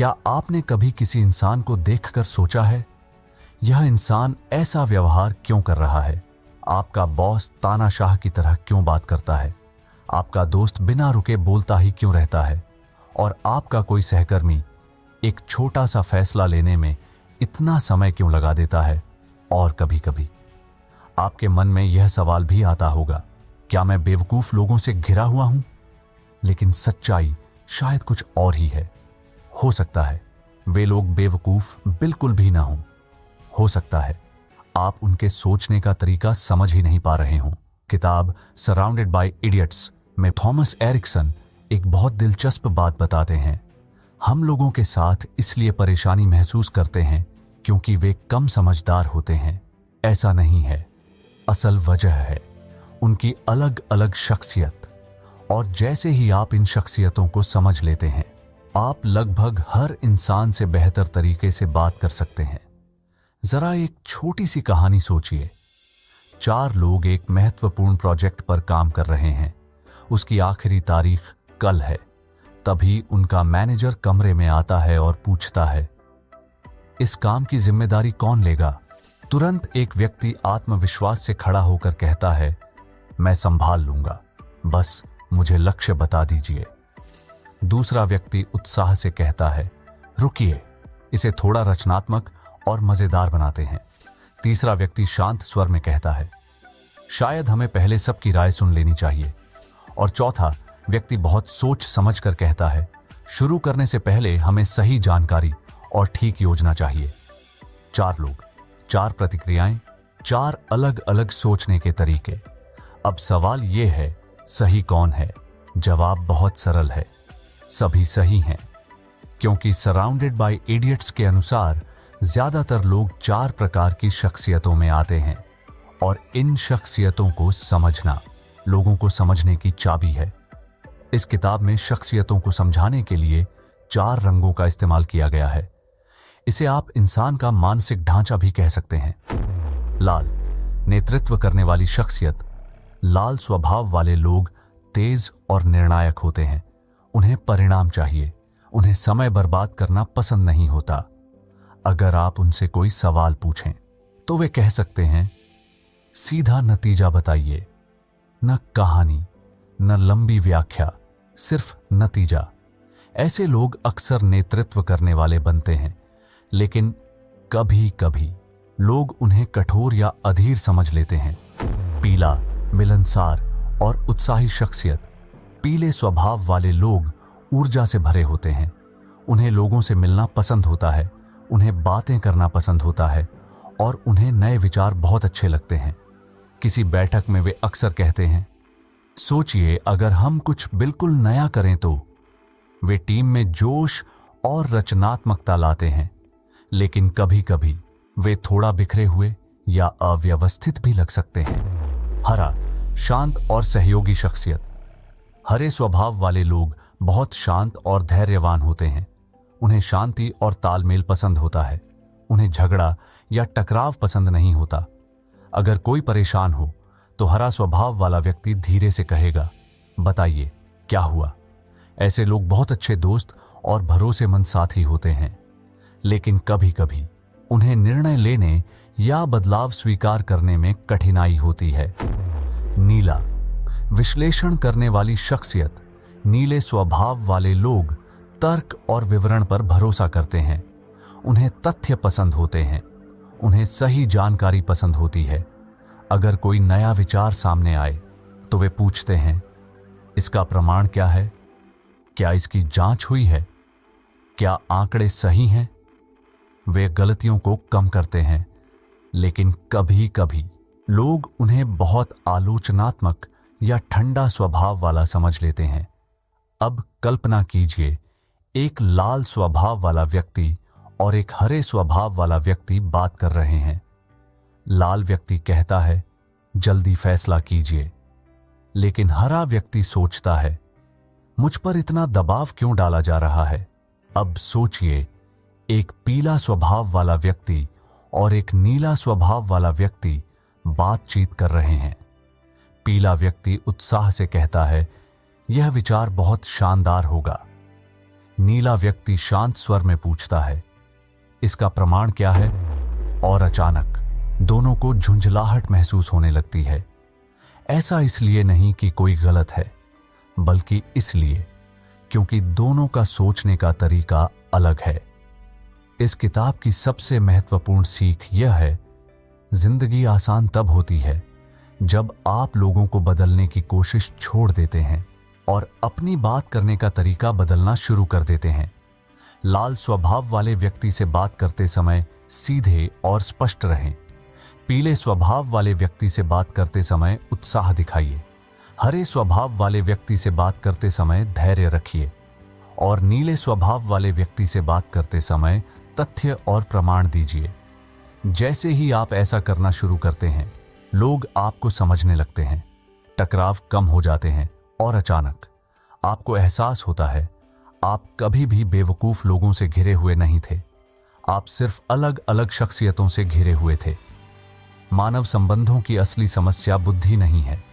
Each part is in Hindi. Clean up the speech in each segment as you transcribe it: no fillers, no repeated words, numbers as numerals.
क्या आपने कभी किसी इंसान को देखकर सोचा है, यह इंसान ऐसा व्यवहार क्यों कर रहा है? आपका बॉस तानाशाह की तरह क्यों बात करता है? आपका दोस्त बिना रुके बोलता ही क्यों रहता है? और आपका कोई सहकर्मी एक छोटा सा फैसला लेने में इतना समय क्यों लगा देता है? और कभी कभी आपके मन में यह सवाल भी आता होगा, क्या मैं बेवकूफ लोगों से घिरा हुआ हूं? लेकिन सच्चाई शायद कुछ और ही है। हो सकता है वे लोग बेवकूफ बिल्कुल भी ना हों। हो सकता है आप उनके सोचने का तरीका समझ ही नहीं पा रहे हों। किताब सराउंडेड बाय इडियट्स में थॉमस एरिक्सन एक बहुत दिलचस्प बात बताते हैं। हम लोगों के साथ इसलिए परेशानी महसूस करते हैं क्योंकि वे कम समझदार होते हैं। ऐसा नहीं है, असल वजह है उनकी अलग अलग शख्सियत। और जैसे ही आप इन शख्सियतों को समझ लेते हैं, आप लगभग हर इंसान से बेहतर तरीके से बात कर सकते हैं। जरा एक छोटी सी कहानी सोचिए। 4 लोग एक महत्वपूर्ण प्रोजेक्ट पर काम कर रहे हैं। उसकी आखिरी तारीख कल है। तभी उनका मैनेजर कमरे में आता है और पूछता है, इस काम की जिम्मेदारी कौन लेगा? तुरंत एक व्यक्ति आत्मविश्वास से खड़ा होकर कहता है, मैं संभाल लूंगा, बस मुझे लक्ष्य बता दीजिए। दूसरा व्यक्ति उत्साह से कहता है, रुकिए, इसे थोड़ा रचनात्मक और मजेदार बनाते हैं। तीसरा व्यक्ति शांत स्वर में कहता है, शायद हमें पहले सबकी राय सुन लेनी चाहिए। और चौथा व्यक्ति बहुत सोच समझ कर कहता है, शुरू करने से पहले हमें सही जानकारी और ठीक योजना चाहिए। 4 लोग, 4 प्रतिक्रियाएं, 4 अलग अलग सोचने के तरीके। अब सवाल यह है, सही कौन है? जवाब बहुत सरल है, सभी सही हैं। क्योंकि सराउंडेड बाय इडियट्स के अनुसार ज्यादातर लोग 4 प्रकार की शख्सियतों में आते हैं। और इन शख्सियतों को समझना लोगों को समझने की चाबी है। इस किताब में शख्सियतों को समझाने के लिए 4 रंगों का इस्तेमाल किया गया है। इसे आप इंसान का मानसिक ढांचा भी कह सकते हैं। लाल, नेतृत्व करने वाली शख्सियत। लाल स्वभाव वाले लोग तेज और निर्णायक होते हैं। उन्हें परिणाम चाहिए, उन्हें समय बर्बाद करना पसंद नहीं होता। अगर आप उनसे कोई सवाल पूछें तो वे कह सकते हैं, सीधा नतीजा बताइए, न कहानी न लंबी व्याख्या, सिर्फ नतीजा। ऐसे लोग अक्सर नेतृत्व करने वाले बनते हैं, लेकिन कभी कभी लोग उन्हें कठोर या अधीर समझ लेते हैं। पीला, मिलनसार और उत्साही शख्सियत। पीले स्वभाव वाले लोग ऊर्जा से भरे होते हैं। उन्हें लोगों से मिलना पसंद होता है, उन्हें बातें करना पसंद होता है और उन्हें नए विचार बहुत अच्छे लगते हैं। किसी बैठक में वे अक्सर कहते हैं, सोचिए अगर हम कुछ बिल्कुल नया करें तो। वे टीम में जोश और रचनात्मकता लाते हैं, लेकिन कभी कभी वे थोड़ा बिखरे हुए या अव्यवस्थित भी लग सकते हैं। हरा, शांत और सहयोगी शख्सियत। हरे स्वभाव वाले लोग बहुत शांत और धैर्यवान होते हैं। उन्हें शांति और तालमेल पसंद होता है। उन्हें झगड़ा या टकराव पसंद नहीं होता। अगर कोई परेशान हो तो हरा स्वभाव वाला व्यक्ति धीरे से कहेगा, बताइए क्या हुआ। ऐसे लोग बहुत अच्छे दोस्त और भरोसेमंद साथी होते हैं, लेकिन कभी कभी उन्हें निर्णय लेने या बदलाव स्वीकार करने में कठिनाई होती है। नीला, विश्लेषण करने वाली शख्सियत। नीले स्वभाव वाले लोग तर्क और विवरण पर भरोसा करते हैं। उन्हें तथ्य पसंद होते हैं। उन्हें सही जानकारी पसंद होती है। अगर कोई नया विचार सामने आए तो वे पूछते हैं, इसका प्रमाण क्या है? क्या इसकी जांच हुई है? क्या आंकड़े सही हैं? वे गलतियों को कम करते हैं, लेकिन कभी कभी लोग उन्हें बहुत आलोचनात्मक या ठंडा स्वभाव वाला समझ लेते हैं। अब कल्पना कीजिए, एक लाल स्वभाव वाला व्यक्ति और एक हरे स्वभाव वाला व्यक्ति बात कर रहे हैं। लाल व्यक्ति कहता है, जल्दी फैसला कीजिए, लेकिन हरा व्यक्ति सोचता है, मुझ पर इतना दबाव क्यों डाला जा रहा है? अब सोचिए, एक पीला स्वभाव वाला व्यक्ति और एक नीला स्वभाव वाला व्यक्ति बातचीत कर रहे हैं। पीला व्यक्ति उत्साह से कहता है, यह विचार बहुत शानदार होगा। नीला व्यक्ति शांत स्वर में पूछता है, इसका प्रमाण क्या है? और अचानक दोनों को झुंझलाहट महसूस होने लगती है। ऐसा इसलिए नहीं कि कोई गलत है, बल्कि इसलिए क्योंकि दोनों का सोचने का तरीका अलग है। इस किताब की सबसे महत्वपूर्ण सीख यह है, जिंदगी आसान तब होती है जब आप लोगों को बदलने की कोशिश छोड़ देते हैं और अपनी बात करने का तरीका बदलना शुरू कर देते हैं। लाल स्वभाव वाले व्यक्ति से बात करते समय सीधे और स्पष्ट रहें। पीले स्वभाव वाले व्यक्ति से बात करते समय उत्साह दिखाइए। हरे स्वभाव वाले व्यक्ति से बात करते समय धैर्य रखिए और नीले स्वभाव वाले व्यक्ति से बात करते समय तथ्य और प्रमाण दीजिए। जैसे ही आप ऐसा करना शुरू करते हैं, लोग आपको समझने लगते हैं, टकराव कम हो जाते हैं और अचानक आपको एहसास होता है आप कभी भी बेवकूफ लोगों से घिरे हुए नहीं थे। आप सिर्फ अलग अलग शख्सियतों से घिरे हुए थे। मानव संबंधों की असली समस्या बुद्धि नहीं है,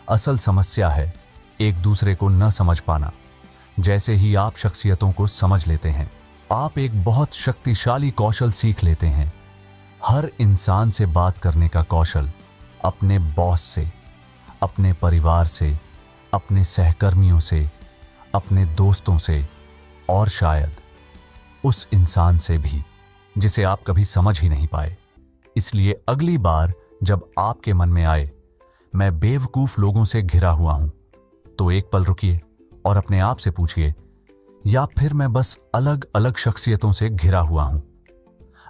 असल समस्या है एक दूसरे को न समझ पाना। जैसे ही आप शख्सियतों को समझ लेते हैं, आप एक बहुत शक्तिशाली कौशल सीख लेते हैं। हर इंसान से बात करने का कौशल, अपने बॉस से, अपने परिवार से, अपने सहकर्मियों से, अपने दोस्तों से और शायद उस इंसान से भी जिसे आप कभी समझ ही नहीं पाए। इसलिए अगली बार जब आपके मन में आए, मैं बेवकूफ लोगों से घिरा हुआ हूं, तो एक पल रुकिए और अपने आप से पूछिए, या फिर मैं बस अलग अलग शख्सियतों से घिरा हुआ हूं।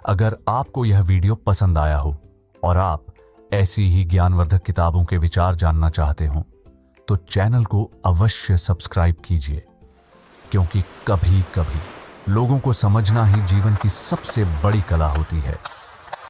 अगर आपको यह वीडियो पसंद आया हो और आप ऐसी ही ज्ञानवर्धक किताबों के विचार जानना चाहते हो, तो चैनल को अवश्य सब्सक्राइब कीजिए, क्योंकि कभी कभी लोगों को समझना ही जीवन की सबसे बड़ी कला होती है।